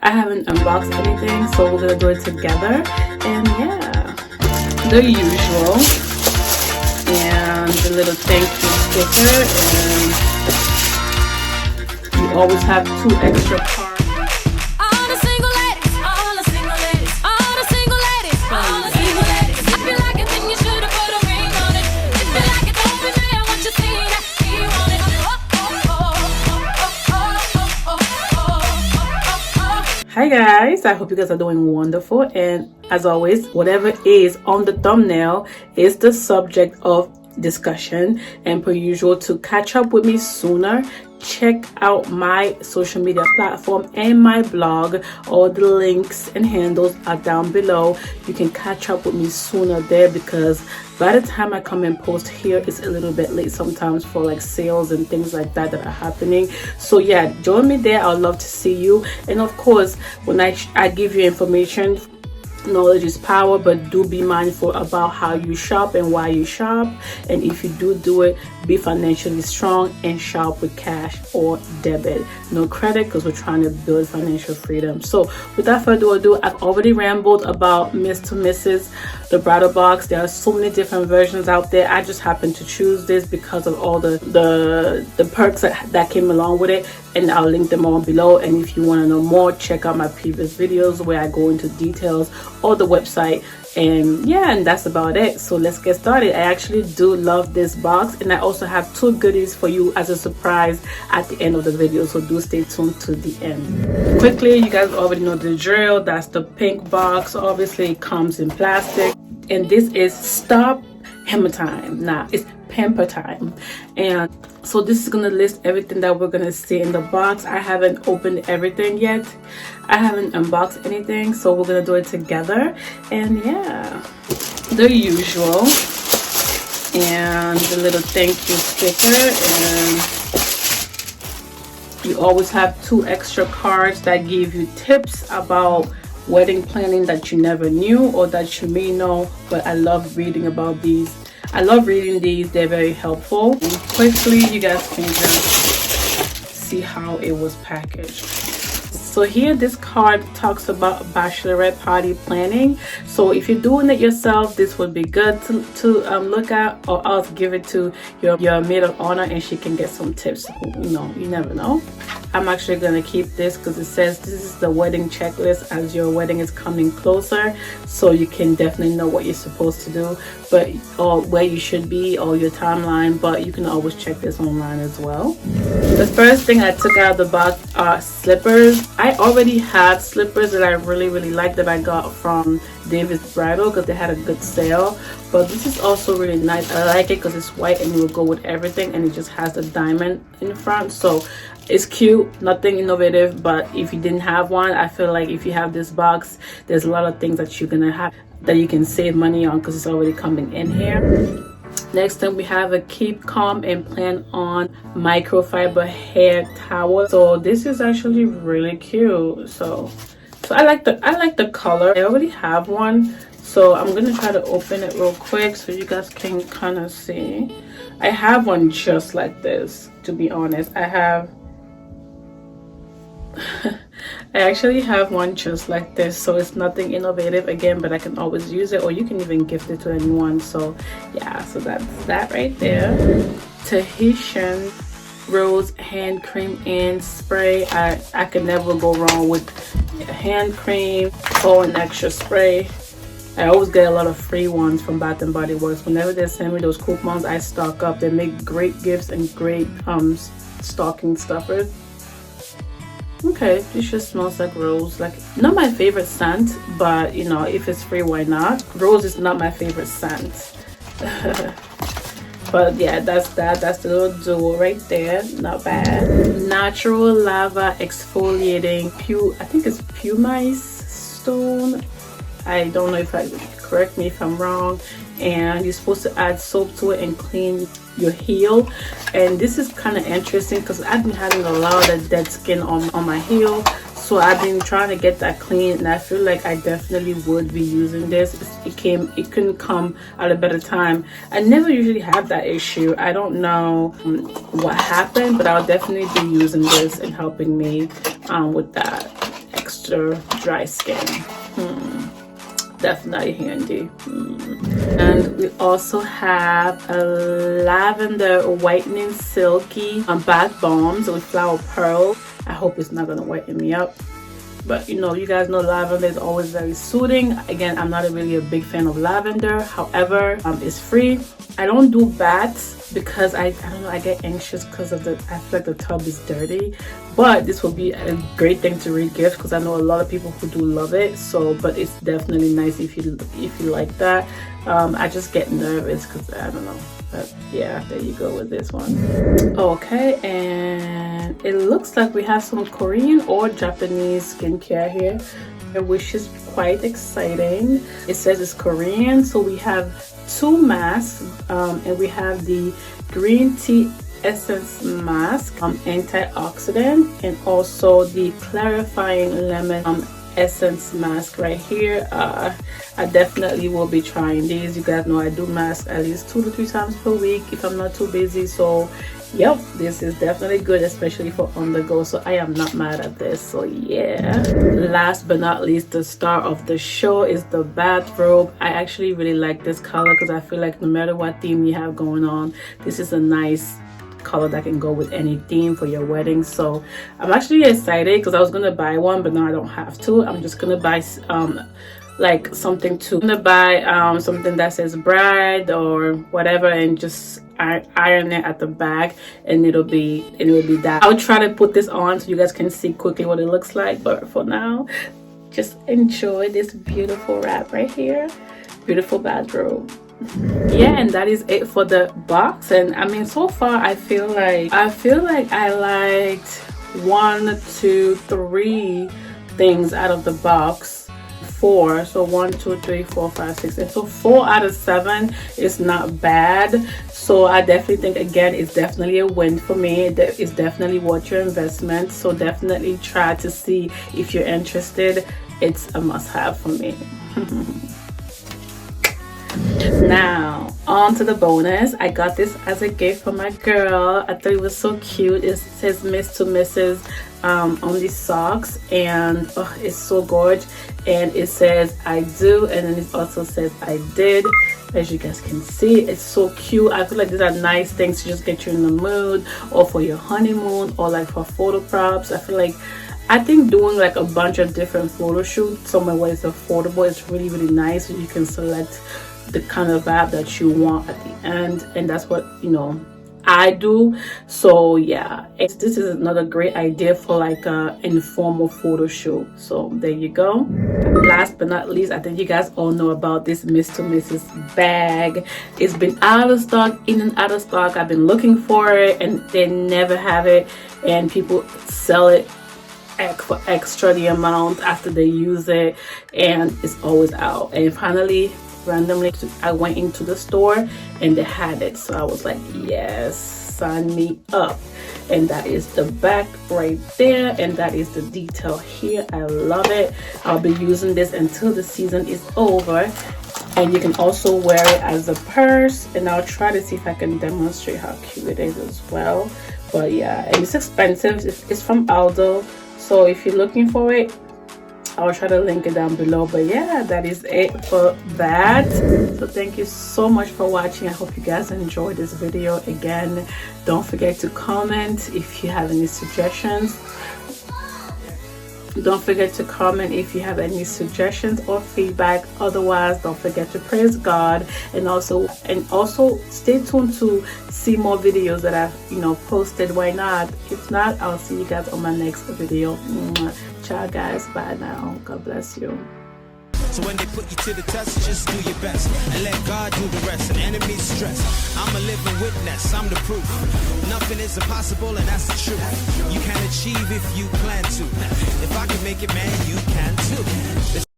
I haven't unboxed anything, so we're gonna do it together. And yeah, the usual, and the little thank you sticker, and you always have 2 extra cards. Hi guys, I hope you guys are doing wonderful, and as always, whatever is on the thumbnail is the subject of discussion. And per usual, to catch up with me sooner, check out my social media platform and my blog. All the links and handles are down below. You can catch up with me sooner there, because by the time I come and post here, it's a little bit late sometimes for like sales and things like that are happening. So yeah, join me there. I'd love to see you. And of course, when I give you information, knowledge is power, but do be mindful about how you shop and why you shop. And if you do it, be financially strong and shop with cash or debit, no credit, because we're trying to build financial freedom. So without further ado, I've already rambled about Miss to Mrs. the bridal box. There are so many different versions out there. I just happened to choose this because of all the perks that came along with it, and I'll link them all below. And if you want to know more, check out my previous videos where I go into details, or the website. And yeah, and that's about it. So let's get started. I actually do love this box, and I also have 2 goodies for you as a surprise at the end of the video, so do stay tuned to the end. Quickly, you guys already know the drill. That's the pink box. Obviously it comes in plastic, and this is Stop Hammer Time. Nah, it's Pamper Time. And so this is gonna list everything that we're gonna see in the box. I haven't opened everything yet. I haven't unboxed anything, so we're gonna do it together. And yeah, the usual, and the little thank you sticker, and you always have 2 extra cards that give you tips about wedding planning that you never knew or that you may know. But I love reading about these. I love reading these. They're very helpful. And quickly, you guys can just see how it was packaged. So here, this card talks about bachelorette party planning. So if you're doing it yourself, this would be good to look at, or else give it to your maid of honor and she can get some tips. You know, you never know. I'm actually going to keep this because it says this is the wedding checklist as your wedding is coming closer, so you can definitely know what you're supposed to do, but or where you should be, or your timeline. But you can always check this online as well. The first thing I took out of the box are slippers. I already had slippers that I really like that I got from David's Bridal because they had a good sale. But this is also really nice. I like it because it's white and it will go with everything, and it just has a diamond in front, so it's cute. Nothing innovative, but if you didn't have one, I feel like if you have this box, there's a lot of things that you're gonna have that you can save money on because it's already coming in here. Next thing, we have a Keep Calm and Plan On microfiber hair towel. So this is actually really cute. So I like the color. I already have one, so I'm gonna try to open it real quick so you guys can kind of see. I have one just like this, to be honest. I actually have one just like this, so it's nothing innovative again, but I can always use it, or you can even gift it to anyone. So yeah, so that's that right there. Tahitian Rose hand cream and spray. I can never go wrong with hand cream or an extra spray. I always get a lot of free ones from Bath and Body Works. Whenever they send me those coupons, I stock up. They make great gifts and great stocking stuffers. Okay, this just smells like rose. Like, not my favorite scent, but you know, if it's free, why not? Rose is not my favorite scent. But yeah, that's the little duo right there. Not bad. Natural lava exfoliating I think it's pumice stone. I don't know if correct me if I'm wrong. And you're supposed to add soap to it and clean your heel. And this is kind of interesting because I've been having a lot of dead skin on my heel, so I've been trying to get that clean, and I feel like I definitely would be using this. It couldn't come at a better time. I never usually have that issue. I don't know what happened, but I'll definitely be using this and helping me with that extra dry skin. Definitely handy. And we also have a lavender whitening silky bath bombs with flower pearl. I hope it's not gonna whiten me up, but you know, you guys know lavender is always very soothing. Again, I'm not really a big fan of lavender. However, it's free. I don't do baths because I don't know, I get anxious because of I feel like the tub is dirty. But this will be a great thing to re-gift because I know a lot of people who do love it. So, but it's definitely nice if you like that. I just get nervous because I don't know. But yeah, there you go with this one. Okay, and it looks like we have some Korean or Japanese skincare here, which is quite exciting. It says it's Korean, so we have 2 masks, and we have the green tea essence mask, antioxidant, and also the clarifying lemon essence mask right here. I definitely will be trying these. You guys know I do masks at least 2 to 3 times per week if I'm not too busy. So yep, this is definitely good, especially for on the go. So I am not mad at this. So yeah, last but not least, the star of the show is the bathrobe. I actually really like this color because I feel like no matter what theme you have going on, this is a nice color that can go with any theme for your wedding. So I'm actually excited because I was gonna buy one, but now I don't have to. I'm just gonna buy like something I'm gonna buy something that says bride or whatever, and just iron it at the back, and it'll be that. I'll try to put this on so you guys can see quickly what it looks like, but for now, just enjoy this beautiful wrap right here. Beautiful bathrobe. Yeah, and that is it for the box. And I mean, so far I feel like I liked 1, 2, 3 things out of the box. 4, so 1, 2, 3, 4, 5, 6, and so 4 out of 7 is not bad. So I definitely think, again, it's definitely a win for me. It's definitely worth your investment. So definitely try to see if you're interested. It's a must-have for me. Now on to the bonus. I got this as a gift for my girl. I thought it was so cute. It says Miss to Mrs. On these socks, and it's so gorgeous. And it says I do, and then it also says I did. As you guys can see, it's so cute. I feel like these are nice things to just get you in the mood, or for your honeymoon, or like for photo props. I think doing like a bunch of different photo shoots somewhere where it's affordable is really nice. So you can select the kind of vibe that you want at the end, and that's what, you know, I do. So yeah, this is another great idea for like a informal photo shoot. So there you go. Last but not least, I think you guys all know about this Miss to Mrs. bag. It's been out of stock, in and out of stock. I've been looking for it and they never have it, and people sell it for extra the amount after they use it, and it's always out. And finally, randomly, I went into the store and they had it, so I was like, yes, sign me up. And that is the back right there, and that is the detail here. I love it. I'll be using this until the season is over, and you can also wear it as a purse, and I'll try to see if I can demonstrate how cute it is as well. But yeah, and it's expensive. It's from ALDO, so if you're looking for it, I'll try to link it down below. But yeah, that is it for that. So thank you so much for watching. I hope you guys enjoyed this video. Again, don't forget to comment if you have any suggestions. Don't forget to comment if you have any suggestions or feedback. Otherwise, don't forget to praise God, and also stay tuned to see more videos that I've, you know, posted. Why not? If not, I'll see you guys on my next video. Ciao guys, bye now. God bless you. So when they put you to the test, just do your best and let God do the rest. And enemies stress, I'm a living witness, I'm the proof. Nothing is impossible, and that's the truth. You can achieve if you plan to. If I can make it, man, you can too.